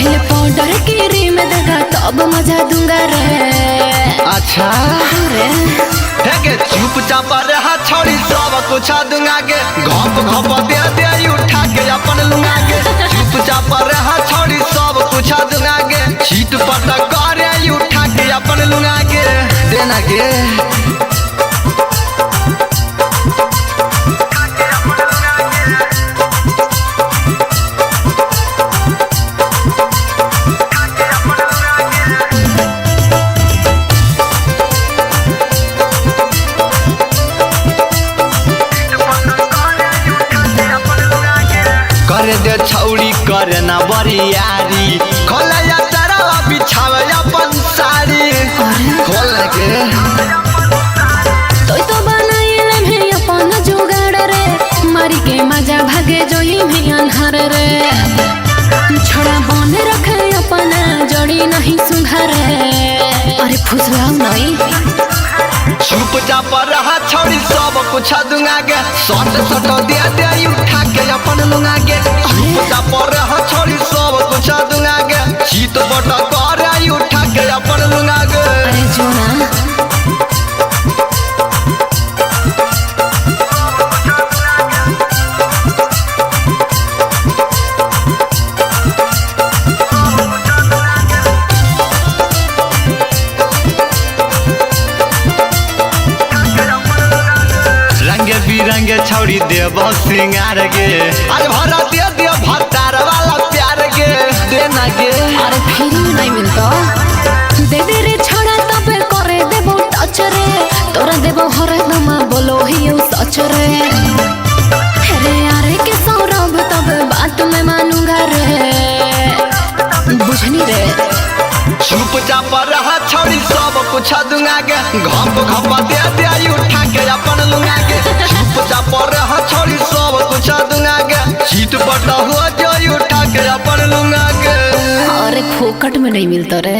पहले पाउडर की रीम देगा तब मजा दूंगा रे। अच्छा रे के चुपचाप रहा छोड़ी सब कुछ दूंगा के घप घप दे दे उठा के अपन लूंगा के चुपचाप रहा छोड़ी सब कुछ दूंगा के चीट पट करे उठा के अपन लूंगा के देना के करे दे छौड़ी करे ना बरियारी खोलया तरवा बिछावे अपन साड़ी खोल के तो बनाइले में अपन जुगाड़ रे मारी के मजा भागे जोई में अनहर रे छोड़ा बन रखे अपन जड़ी नहीं सुधार अरे फुसलाओ नहीं चुपचाप रहा छोड़ी सब कुछ दूंगा के सट सट दे दे उठा के अपन लूंगा के चुपचाप रहा छोड़ी सब कुछ दूंगा के चीत बट करे उठा के अपन लूंगा के अरे जोना रंगे बिरंगे छौड़ी देव सिंगार गे आज भरा दे दे भतार वाला प्यार गे देना गे अरे फिर नहीं मिलता दे दे रे छोड़ा तब करे देबो टच रे तोरा देबो हरे दमा बोलो ही सच रे अरे यारे के सौरभ तब बात में मानूंगा रे बुझनी रे चुपचाप रहा छोड़ी सब कुछ दूंगा के घप घप दे दे उठा के अपन लूंगा के चुपचाप रहा छोड़ी सब कुछ दूंगा के चीट बट हो जाई उठा के अपन लूंगा के अरे फोकट में नहीं मिलता रे।